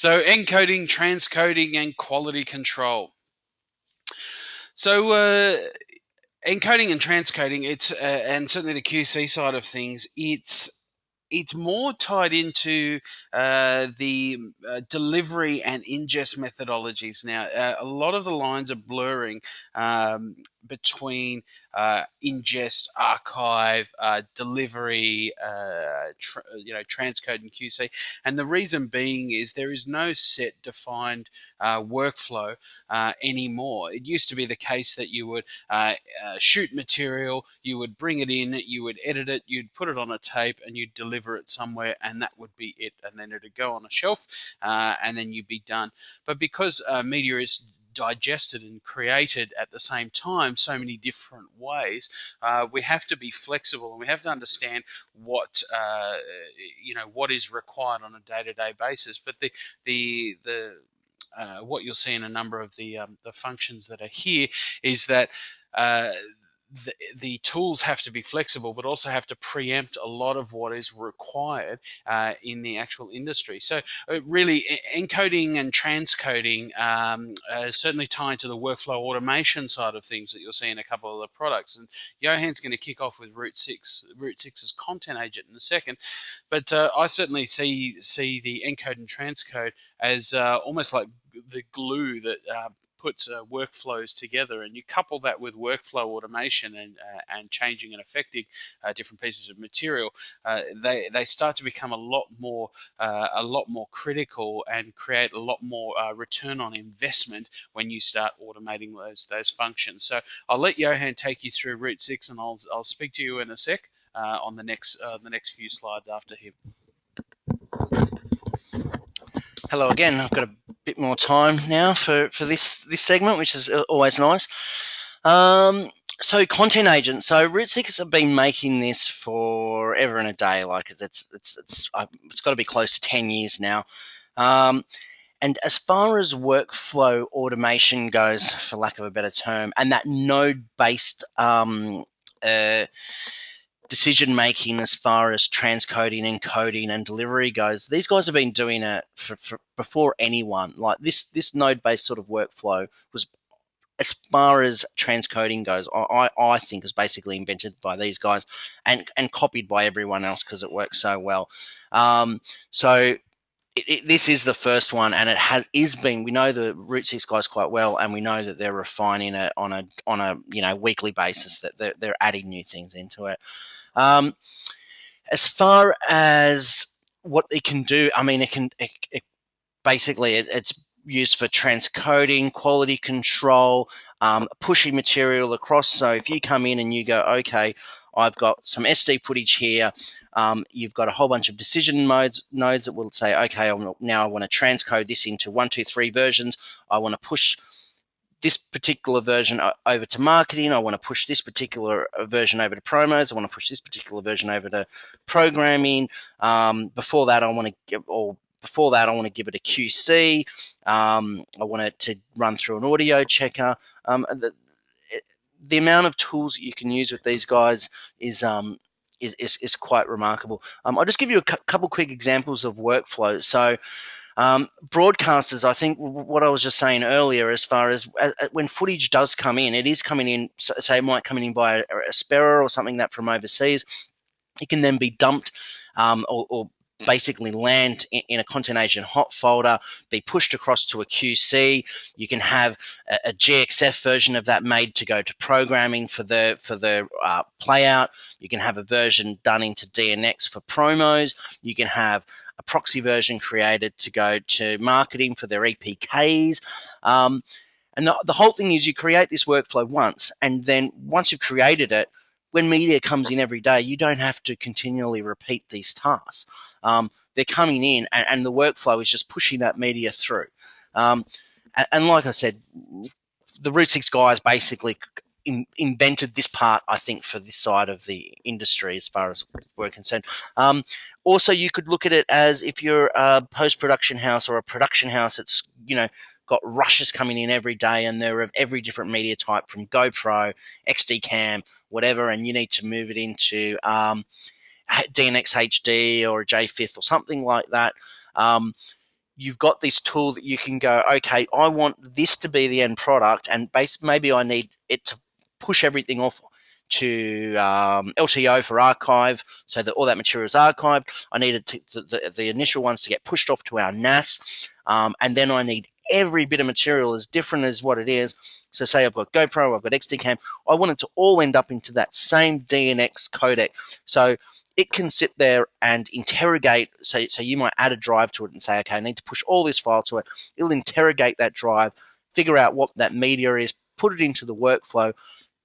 So encoding, transcoding, and quality control. So encoding and transcoding, it's and certainly the QC side of things, it's more tied into the delivery and ingest methodologies now. A lot of the lines are blurring between ingest, archive, delivery, transcode and QC, and the reason being is there is no set defined workflow anymore. It used to be the case that you would shoot material, you would bring it in, you would edit it, you'd put it on a tape, and you'd deliver it somewhere, and that would be it. And then it'd go on a shelf, and then you'd be done. But because media is digested and created at the same time so many different ways, we have to be flexible, and we have to understand what is required on a day-to-day basis. But the what you'll see in a number of the functions that are here is that uh, the tools have to be flexible, but also have to preempt a lot of what is required in the actual industry. So, really, encoding and transcoding certainly tie into the workflow automation side of things that you'll see in a couple of the products. And Johan's going to kick off with Route 6, Route 6's content agent in a second. But I certainly see the encode and transcode as almost like the glue that puts workflows together, and you couple that with workflow automation and changing and affecting different pieces of material, they start to become a lot more critical and create a lot more return on investment when you start automating those functions. So I'll let Johan take you through Route 6, and I'll speak to you in a sec on the next few slides after him. Hello again. I've got a bit more time now for this segment, which is always nice. So content agent. So Route 6 have been making this forever and a day. Like it's got to be close to 10 years now. And as far as workflow automation goes, for lack of a better term, and that node-based decision making as far as transcoding, encoding, and delivery goes, these guys have been doing it for before anyone. Like this node-based sort of workflow was, as far as transcoding goes, I think is basically invented by these guys and copied by everyone else because it works so well. So this is the first one, and is been. We know the Route 6 guys quite well, and we know that they're refining it on a weekly basis. That they're adding new things into it. As far as what it can do, I mean, basically it's used for transcoding, quality control, pushing material across. So if you come in and you go, okay, I've got some SD footage here, you've got a whole bunch of decision nodes that will say, okay, now I want to transcode this into 1, 2, 3 versions. I want to push this particular version over to marketing. I want to push this particular version over to promos. I want to push this particular version over to programming. Before that, I want to give it a QC. I want it to run through an audio checker. The amount of tools that you can use with these guys is quite remarkable. I'll just give you a couple quick examples of workflows. So broadcasters, I think what I was just saying earlier, as far as when footage does come in, it is coming in, say it might come in by a Spera or something that from overseas. It can then be dumped or basically land in a content agent hot folder, be pushed across to a QC. You can have a GXF version of that made to go to programming for the playout. You can have a version done into DNX for promos. You can have a proxy version created to go to marketing for their EPKs. And the whole thing is you create this workflow once, and then once you've created it, when media comes in every day, you don't have to continually repeat these tasks. They're coming in, and the workflow is just pushing that media through. And like I said, the Route 6 guys basically invented this part, I think, for this side of the industry as far as we're concerned. Also, you could look at it as if you're a post-production house or a production house. It's got rushes coming in every day, and they're of every different media type, from GoPro, XD Cam, whatever, and you need to move it into DNX HD or a JFIF or something like that. you've got this tool that you can go, okay, I want this to be the end product, and maybe I need it to push everything off to LTO for archive, so that all that material is archived. I needed the initial ones to get pushed off to our NAS, and then I need every bit of material as different as what it is. So say I've got GoPro, I've got XDCam, I want it to all end up into that same DNX codec. So it can sit there and interrogate. So you might add a drive to it and say, okay, I need to push all this file to it. It'll interrogate that drive, figure out what that media is, put it into the workflow,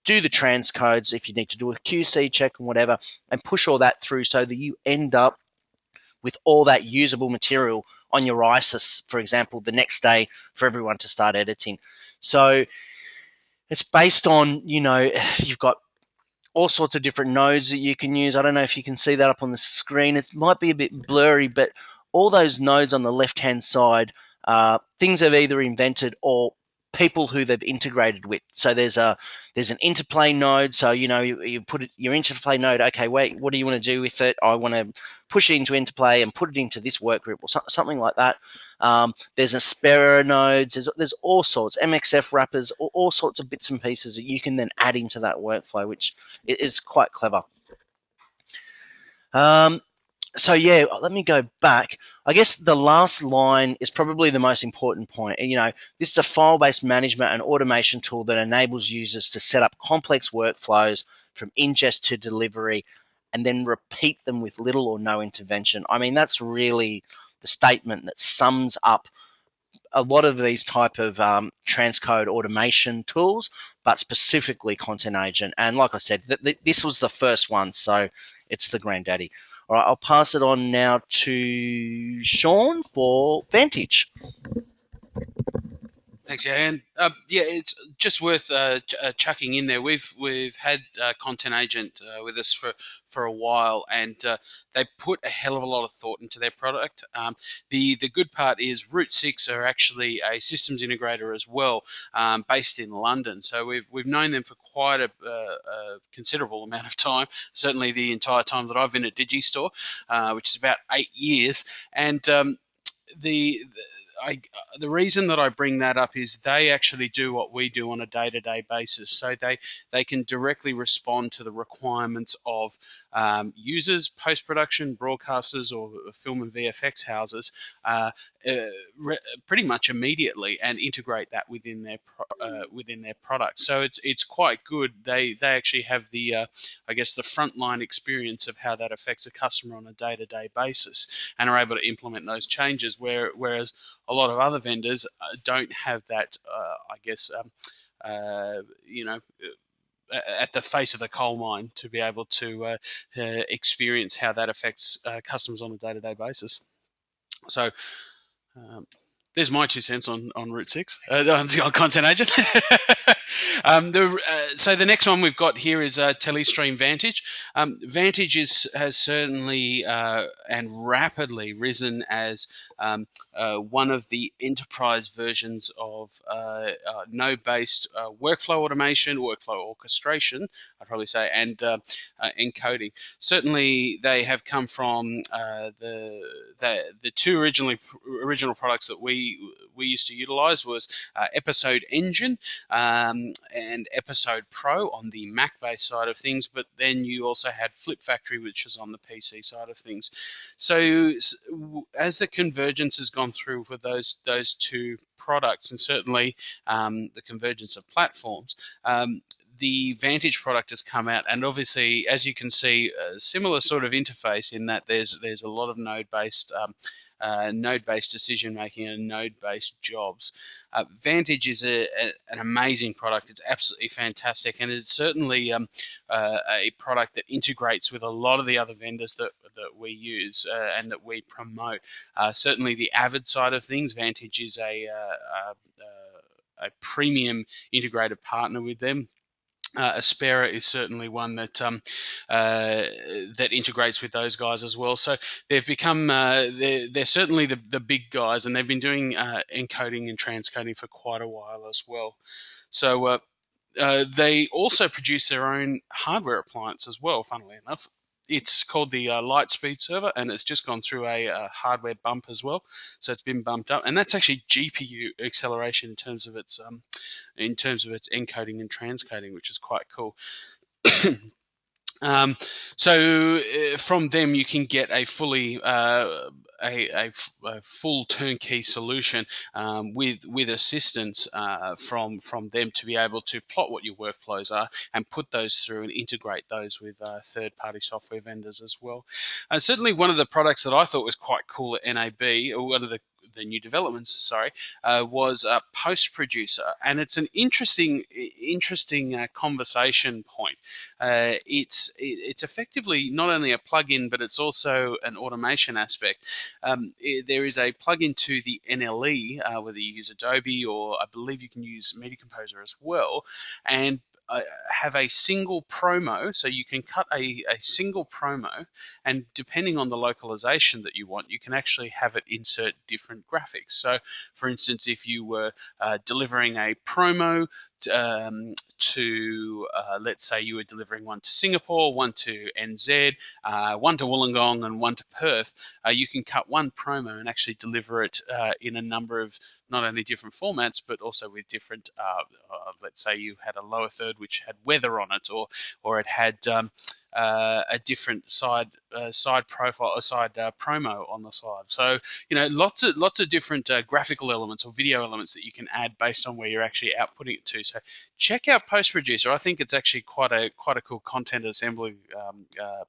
do the transcodes if you need to do a QC check and whatever, and push all that through so that you end up with all that usable material on your ISIS, for example, the next day for everyone to start editing. So it's based on, you've got all sorts of different nodes that you can use. I don't know if you can see that up on the screen. It might be a bit blurry, but all those nodes on the left-hand side, things they've either invented or people who they've integrated with. So there's an interplay node. So you put your interplay node. Okay, wait, what do you want to do with it? I want to push it into interplay and put it into this work group or something like that. There's Aspera nodes. There's all sorts, MXF wrappers, all sorts of bits and pieces that you can then add into that workflow, which is quite clever. So yeah, let me go back. I guess the last line is probably the most important point. And this is a file-based management and automation tool that enables users to set up complex workflows from ingest to delivery and then repeat them with little or no intervention. I mean, that's really the statement that sums up a lot of these type of transcode automation tools, but specifically Content Agent. And like I said, this was the first one, so it's the granddaddy. All right, I'll pass it on now to Sean for Vantage. Thanks, Jan. Yeah, it's just worth chucking in there. We've had Content Agent with us for a while, and they put a hell of a lot of thought into their product. The good part is Route 6 are actually a systems integrator as well, based in London. So we've known them for quite a considerable amount of time. Certainly the entire time that I've been at Digistore, which is about 8 years, and the reason that I bring that up is they actually do what we do on a day-to-day basis. So they can directly respond to the requirements of users, post-production, broadcasters, or film and VFX houses pretty much immediately, and integrate that within their product. So it's quite good. They actually have the I guess the frontline experience of how that affects a customer on a day-to-day basis, and are able to implement those changes. Whereas a lot of other vendors don't have that, I guess, at the face of the coal mine to be able to experience how that affects customers on a day-to-day basis. So there's my 2 cents on Route 6, on Content Agent. So the next one we've got here is Telestream Vantage. Vantage has certainly and rapidly risen as one of the enterprise versions of node-based workflow automation, workflow orchestration, I'd probably say, and encoding. Certainly, they have come from the two original products that we used to utilize was Episode Engine and Episode Pro on the Mac-based side of things, but then you also had Flip Factory, which was on the PC side of things. So as the convergence has gone through for those two products, and certainly the convergence of platforms, the Vantage product has come out, and obviously, as you can see, a similar sort of interface in that there's a lot of node-based decision making and node-based jobs. Vantage is an amazing product. It's absolutely fantastic, and it's certainly a product that integrates with a lot of the other vendors that we use and that we promote. Certainly, the Avid side of things, Vantage is a premium integrated partner with them. Aspera is certainly one that that integrates with those guys as well. So they've become they're certainly the big guys, and they've been doing encoding and transcoding for quite a while as well. So they also produce their own hardware appliance as well, funnily enough. it's called the Lightspeed server, and it's just gone through a hardware bump as well. So it's been bumped up, and that's actually GPU acceleration in terms of its encoding and transcoding, which is quite cool. Um, so from them, you can get a fully a full turnkey solution with assistance from them to be able to plot what your workflows are and put those through and integrate those with third-party software vendors as well. Certainly, one of the products that I thought was quite cool at NAB, or one of the new developments, sorry, was Post Producer, and it's an interesting conversation point. It's effectively not only a plugin, but it's also an automation aspect. There is a plugin to the NLE, whether you use Adobe or I believe you can use Media Composer as well, and have a single promo, so you can cut a single promo, and depending on the localization that you want, you can actually have it insert different graphics. So, for instance, if you were delivering a promo to let's say you were delivering one to Singapore, one to NZ, one to Wollongong, and one to Perth, you can cut one promo and actually deliver it in a number of not only different formats, but also with different, let's say you had a lower third which had weather on it, or it had a different side profile, a side promo on the side. So lots of different graphical elements or video elements that you can add based on where you're actually outputting it to. So check out Post Producer. I think it's actually quite a cool content assembly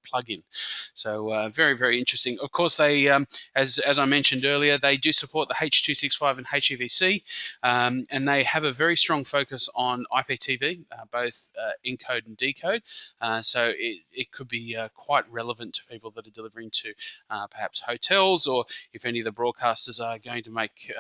plugin. So very, very interesting. Of course, they as I mentioned earlier, they do support the H.265 and HEVC, and they have a very strong focus on IPTV, both encode and decode. So it could be quite relevant to people that are delivering to perhaps hotels, or if any of the broadcasters are going to make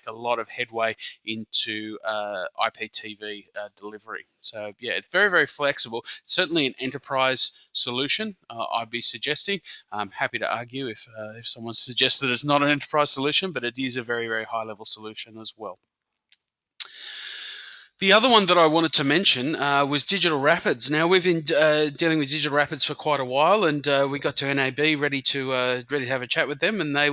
a lot of headway into IPTV delivery. So yeah, it's very, very flexible. Certainly an enterprise solution, I'd be suggesting. I'm happy to argue if someone suggests that it's not an enterprise solution, but it is a very, very high level solution as well. The other one that I wanted to mention was Digital Rapids. Now, we've been dealing with Digital Rapids for quite a while, and we got to NAB ready to have a chat with them, and they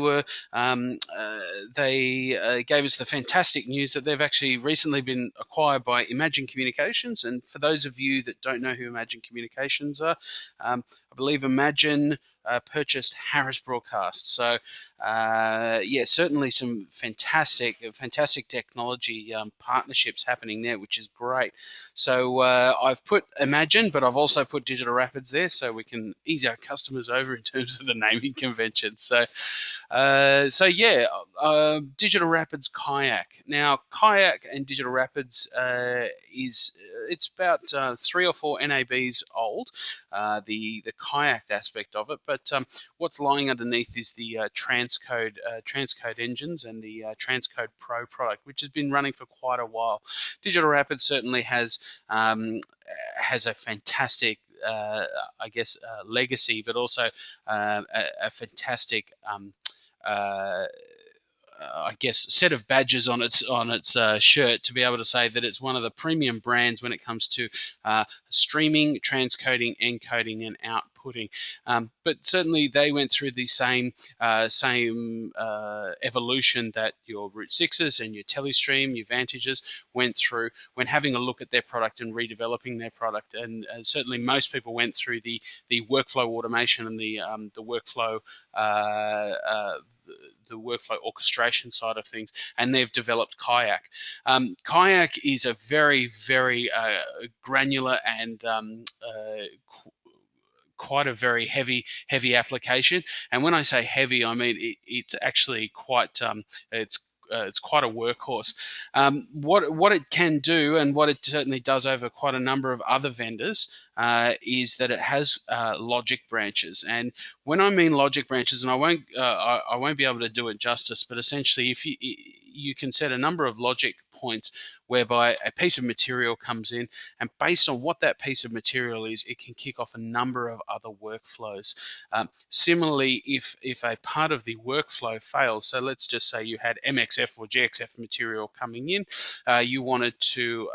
gave us the fantastic news that they've actually recently been acquired by Imagine Communications. And for those of you that don't know who Imagine Communications are, I believe Imagine purchased Harris Broadcast. So yeah, certainly some fantastic technology partnerships happening there, which is great. So I've put Imagine, but I've also put Digital Rapids there, so we can ease our customers over in terms of the naming convention. So yeah, Digital Rapids Kayak. Now, Kayak and Digital Rapids it's about 3 or 4 NABs old, the Kayak aspect of it, but what's lying underneath is the transcode engines and the Transcode Pro product, which has been running for quite a while. Digital Rapids certainly has a fantastic legacy, but also a fantastic I guess set of badges on its shirt to be able to say that it's one of the premium brands when it comes to streaming, transcoding, encoding, and outputting. But certainly they went through the same evolution that your Route 6s and your Telestream, your Vantages went through when having a look at their product and redeveloping their product. And certainly most people went through the workflow automation and the workflow orchestration side of things, and they've developed Kayak. Kayak is a very, very granular and quite a very heavy application. And when I say heavy, I mean it's actually quite it's quite a workhorse. What it can do, and what it certainly does over quite a number of other vendors, is that it has logic branches. And when I mean logic branches, and I won't be able to do it justice, but essentially, if you can set a number of logic points whereby a piece of material comes in, and based on what that piece of material is, it can kick off a number of other workflows. Similarly, if a part of the workflow fails, so let's just say you had MXF or GXF material coming in, you wanted to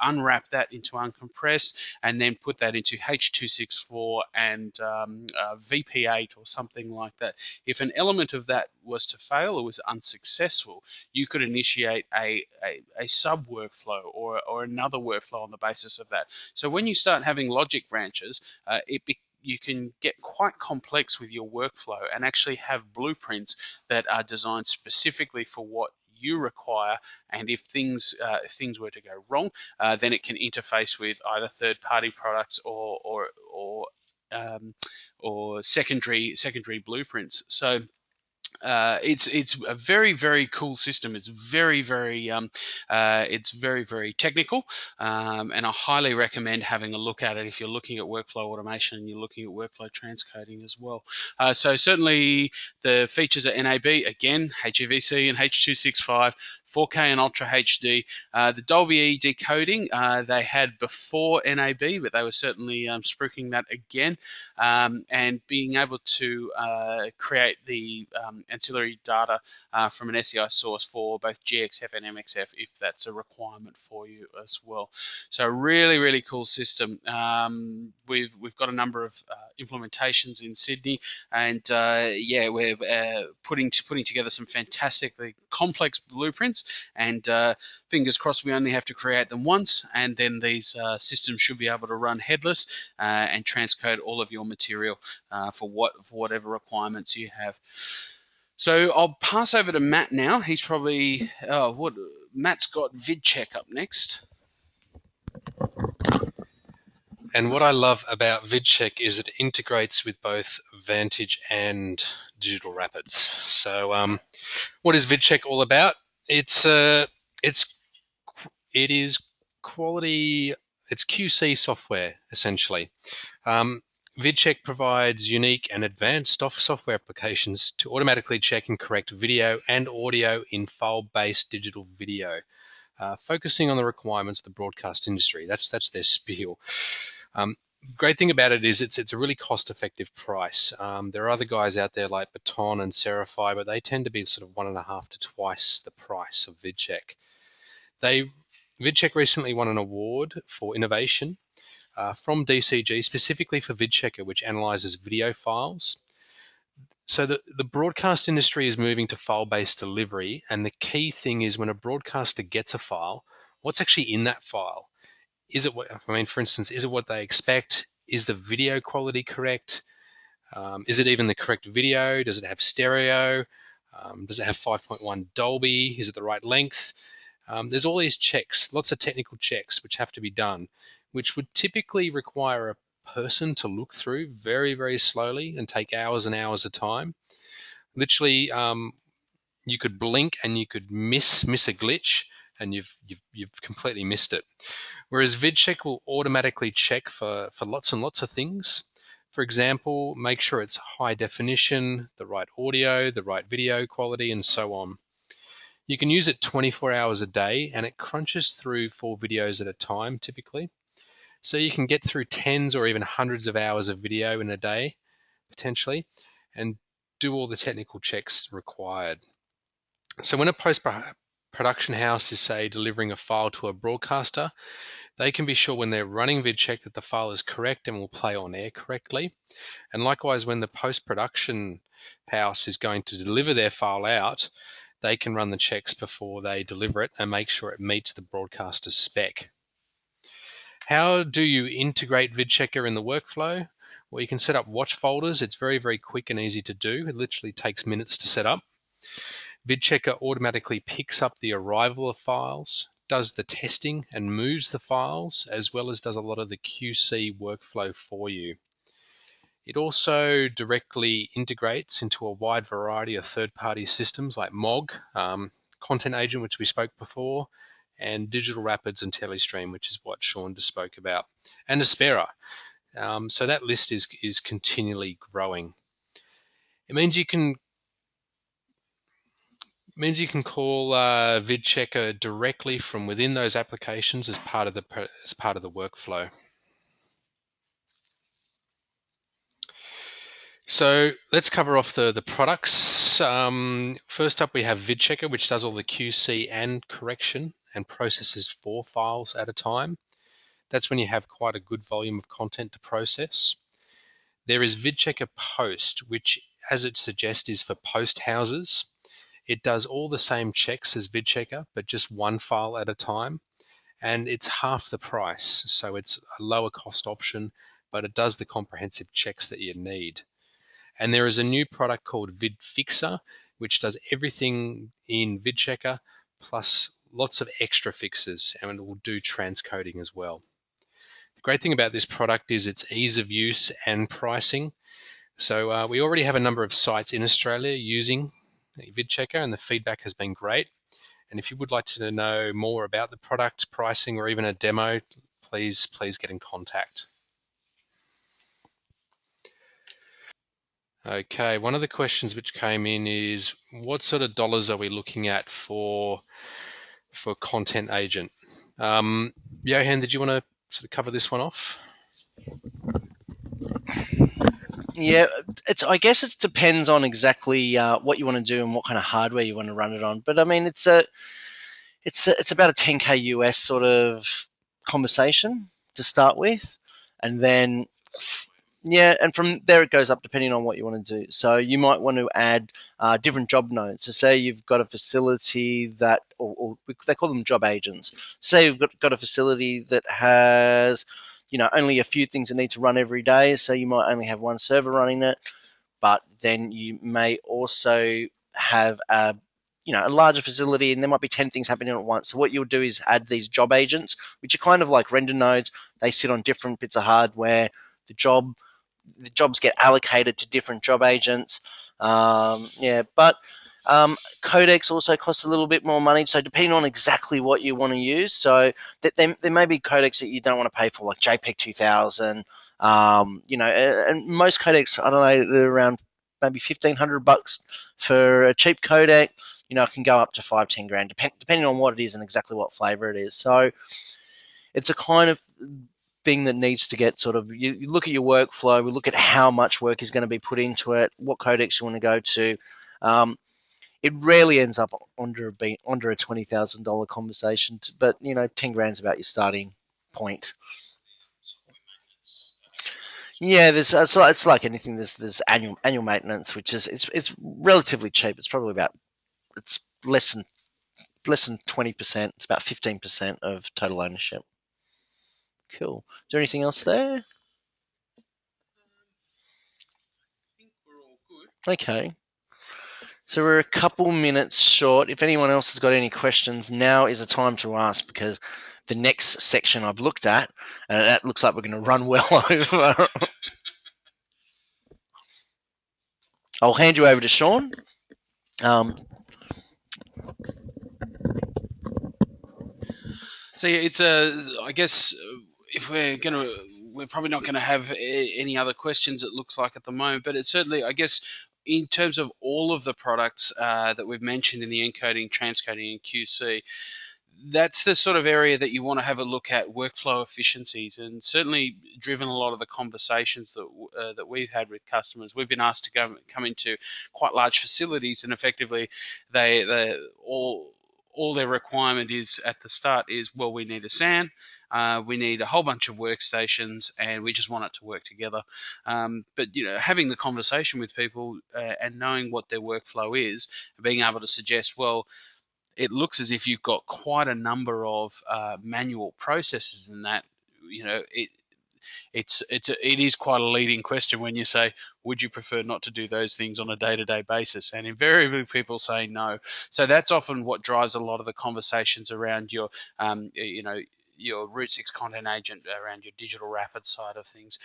unwrap that into uncompressed and then put that into H.264 and VP8 or something like that. If an element of that was to fail or was unsuccessful, you could initiate a sub workflow or another workflow on the basis of that. So when you start having logic branches, you can get quite complex with your workflow and actually have blueprints that are designed specifically for what you require. And if things were to go wrong, then it can interface with either third-party products or secondary blueprints. So it's a very cool system. It's very technical, and I highly recommend having a look at it if you're looking at workflow automation and you're looking at workflow transcoding as well. So certainly the features are NAB, again, HEVC and H.265, 4K and Ultra HD. The Dolby E decoding they had before NAB, but they were certainly spruiking that again, and being able to create the ancillary data from an SEI source for both GXF and MXF if that's a requirement for you as well. So really cool system. We've got a number of implementations in Sydney, and we're putting together some fantastically complex blueprints, and fingers crossed we only have to create them once, and then these systems should be able to run headless and transcode all of your material for whatever requirements you have. So I'll pass over to Matt now. He's probably Matt's got VidCheck up next. And what I love about VidCheck is it integrates with both Vantage and Digital Rapids. So what is VidCheck all about? It is quality. It's QC software essentially. VidCheck provides unique and advanced software applications to automatically check and correct video and audio in file-based digital video, focusing on the requirements of the broadcast industry. That's their spiel. Great thing about it is it's a really cost-effective price. There are other guys out there like Baton and Serify, but they tend to be sort of 1.5 to twice the price of VidCheck. VidCheck recently won an award for innovation from DCG, specifically for VidChecker, which analyzes video files. So the broadcast industry is moving to file-based delivery, and the key thing is when a broadcaster gets a file, what's actually in that file? Is it for instance, is it what they expect? Is the video quality correct? Is it even the correct video? Does it have stereo? Does it have 5.1 Dolby? Is it the right length? There's all these checks, lots of technical checks which have to be done, which would typically require a person to look through very slowly and take hours and hours of time. Literally, you could blink and you could miss a glitch, and you've completely missed it. Whereas VidCheck will automatically check for lots and lots of things. For example, make sure it's high definition, the right audio, the right video quality, and so on. You can use it 24 hours a day, and it crunches through 4 videos at a time typically. So you can get through tens or even hundreds of hours of video in a day, potentially, and do all the technical checks required. So when a post-production house is, say, delivering a file to a broadcaster, they can be sure when they're running VidCheck that the file is correct and will play on air correctly. And likewise, when the post-production house is going to deliver their file out, they can run the checks before they deliver it and make sure it meets the broadcaster's spec. How do you integrate VidChecker in the workflow? Well, you can set up watch folders. It's very quick and easy to do. It literally takes minutes to set up. VidChecker automatically picks up the arrival of files, does the testing and moves the files, as well as does a lot of the QC workflow for you. It also directly integrates into a wide variety of third-party systems like Mog, Content Agent, which we spoke before, and Digital Rapids and Telestream, which is what Sean just spoke about, and Aspera. So that list is continually growing. It means you can means you can call VidChecker directly from within those applications as part of the workflow. So let's cover off the products. First up, we have VidChecker, which does all the QC and correction and processes 4 files at a time. That's when you have quite a good volume of content to process. There is VidChecker Post, which, as it suggests, is for post houses. It does all the same checks as VidChecker, but just 1 file at a time. And it's half the price, so it's a lower cost option, but it does the comprehensive checks that you need. And there is a new product called VidFixer, which does everything in VidChecker, plus lots of extra fixes, and it will do transcoding as well. The great thing about this product is its ease of use and pricing. So we already have a number of sites in Australia using VidChecker, and the feedback has been great. And if you would like to know more about the product, pricing, or even a demo, please get in contact. Okay, one of the questions which came in is, what sort of dollars are we looking at for Content Agent? Johan, did you want to sort of cover this one off? Yeah, I guess it depends on exactly what you want to do and what kind of hardware you want to run it on. But I mean, it's about a 10K US sort of conversation to start with, and then yeah, and from there it goes up depending on what you want to do. So you might want to add different job nodes. So say you've got a facility that, or they call them job agents. Say you've got a facility that has, only a few things that need to run every day. So you might only have one server running it, but then you may also have a larger facility, and there might be 10 things happening at once. So what you'll do is add these job agents, which are kind of like render nodes. They sit on different bits of hardware. The jobs get allocated to different job agents. But codecs also costs a little bit more money, so depending on exactly what you want to use. So there may be codecs that you don't want to pay for, like JPEG 2000. And most codecs, I don't know, they're around maybe $1,500 for a cheap codec. It can go up to $5-10 grand, depending on what it is and exactly what flavor it is. So it's a kind of thing that needs to get sort of, you look at your workflow, we look at how much work is going to be put into it, what codecs you want to go to. It rarely ends up under a $20,000 conversation, but 10 grand's about your starting point. Yeah, it's like anything. There's annual maintenance, which is it's relatively cheap. It's probably it's less than 20%. It's about 15% of total ownership. Cool. Is there anything else there? I think we're all good. Okay. So we're a couple minutes short. If anyone else has got any questions, now is the time to ask, because the next section I've looked at, and that looks like we're going to run well over. I'll hand you over to Sean. So yeah, it's I guess if we're probably not going to have any other questions, it looks like, at the moment, but it's certainly, I guess, in terms of all of the products that we've mentioned in the encoding, transcoding, and QC, that's the sort of area that you want to have a look at workflow efficiencies, and certainly driven a lot of the conversations that we've had with customers. We've been asked to come into quite large facilities, and effectively they all their requirement is at the start is, well, we need a SAN, we need a whole bunch of workstations, and we just want it to work together. But having the conversation with people and knowing what their workflow is, and being able to suggest, well, it looks as if you've got quite a number of manual processes in that. It is quite a leading question when you say, would you prefer not to do those things on a day-to-day basis? And invariably people say no. So that's often what drives a lot of the conversations around your your Route 6 content agent, around your Digital Rapid side of things.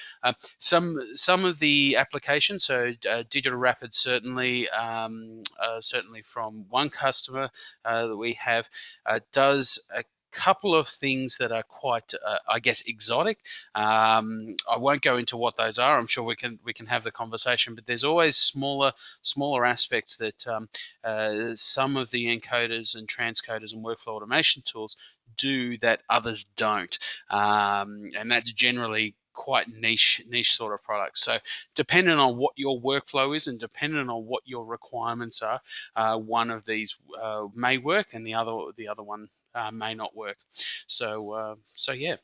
Some of the applications, so Digital Rapid certainly from one customer that we have, does couple of things that are quite, I guess, exotic. I won't go into what those are. I'm sure we can have the conversation. But there's always smaller aspects that some of the encoders and transcoders and workflow automation tools do that others don't, and that's generally quite niche sort of products. So depending on what your workflow is and depending on what your requirements are, one of these may work and the other one may not work. So yeah.